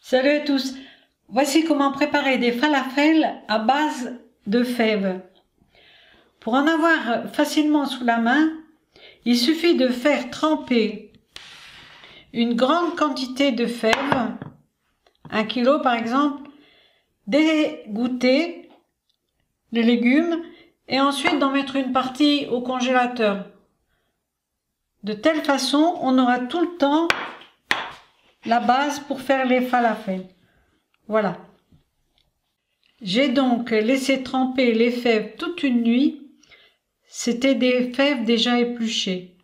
Salut à tous, voici comment préparer des falafels à base de fèves. Pour en avoir facilement sous la main, il suffit de faire tremper une grande quantité de fèves, 1 kg par exemple, d'égoutter les légumes et ensuite d'en mettre une partie au congélateur. De telle façon, on aura tout le temps la base pour faire les falafels. Voilà. J'ai donc laissé tremper les fèves toute une nuit. C'était des fèves déjà épluchées.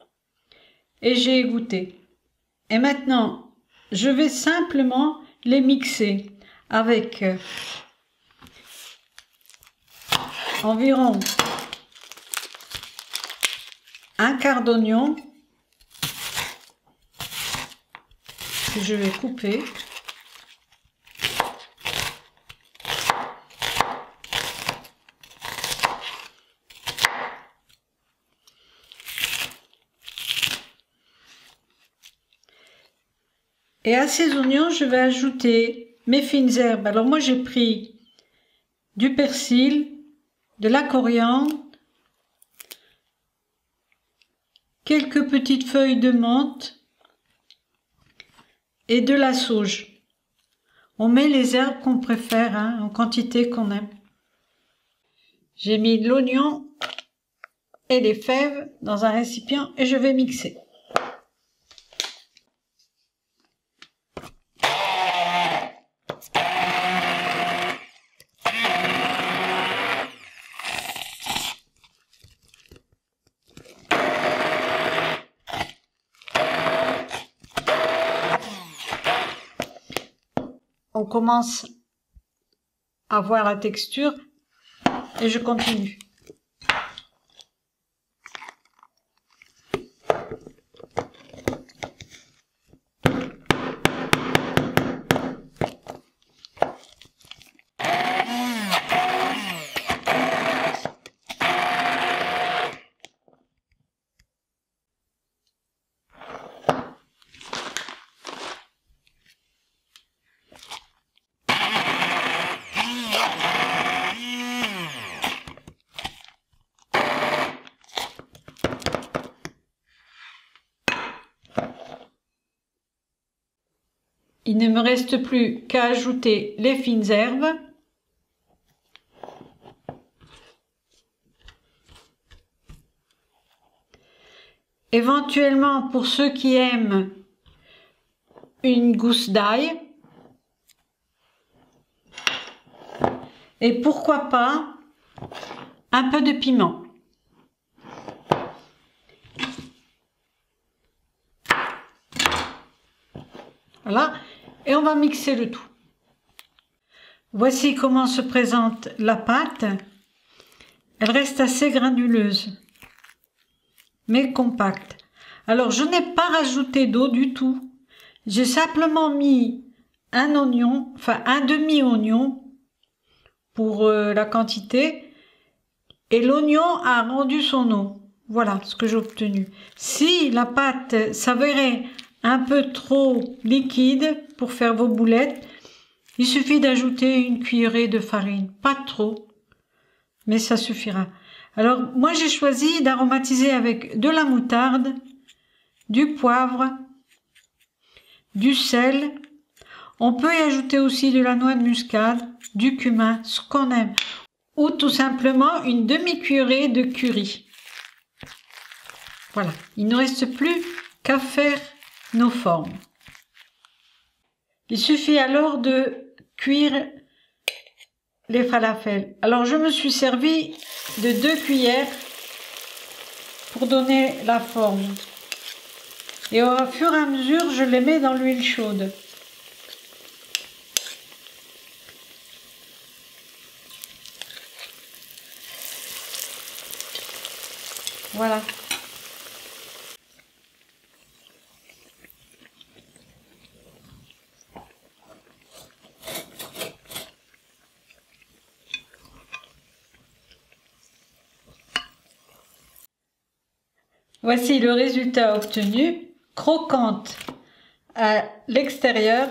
Et j'ai égoutté. Et maintenant, je vais simplement les mixer avec environ un quart d'oignon que je vais couper. Et à ces oignons, je vais ajouter mes fines herbes. Alors moi, j'ai pris du persil, de la coriandre, quelques petites feuilles de menthe et de la sauge. On met les herbes qu'on préfère, en quantité qu'on aime. J'ai mis de l'oignon et les fèves dans un récipient et je vais mixer. On commence à voir la texture et je continue. Il ne me reste plus qu'à ajouter les fines herbes. Éventuellement, pour ceux qui aiment, une gousse d'ail. Et pourquoi pas un peu de piment. Voilà. Et on va mixer le tout. Voici comment se présente la pâte. Elle reste assez granuleuse, mais compacte. Alors, je n'ai pas rajouté d'eau du tout. J'ai simplement mis un oignon, enfin un demi-oignon pour la quantité. Et l'oignon a rendu son eau. Voilà ce que j'ai obtenu. Si la pâte s'avérait un peu trop liquide pour faire vos boulettes, il suffit d'ajouter une cuillerée de farine. Pas trop, mais ça suffira. Alors, moi, j'ai choisi d'aromatiser avec de la moutarde, du poivre, du sel. On peut y ajouter aussi de la noix de muscade, du cumin, ce qu'on aime. Ou tout simplement une demi-cuillerée de curry. Voilà, il ne reste plus qu'à faire nos formes. Il suffit alors de cuire les falafels. Alors je me suis servi de 2 cuillères pour donner la forme. Et au fur et à mesure, je les mets dans l'huile chaude. Voilà. Voici le résultat obtenu, croquante à l'extérieur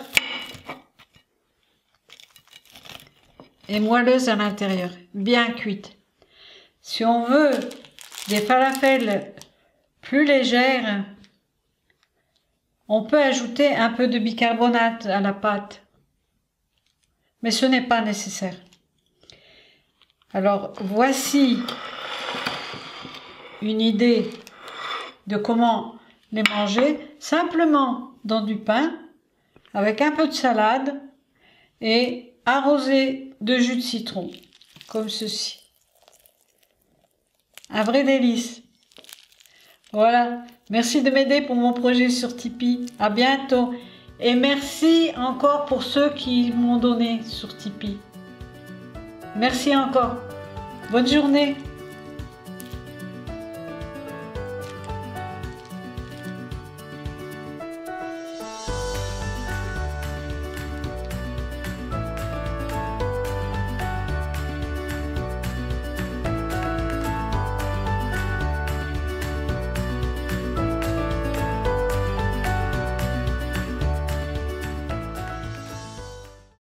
et moelleuse à l'intérieur, bien cuite. Si on veut des falafels plus légères, on peut ajouter un peu de bicarbonate à la pâte, mais ce n'est pas nécessaire. Alors voici une idée de comment les manger, simplement dans du pain, avec un peu de salade et arrosé de jus de citron, comme ceci. Un vrai délice. Voilà, merci de m'aider pour mon projet sur Tipeee. À bientôt. Et merci encore pour ceux qui m'ont donné sur Tipeee. Merci encore. Bonne journée.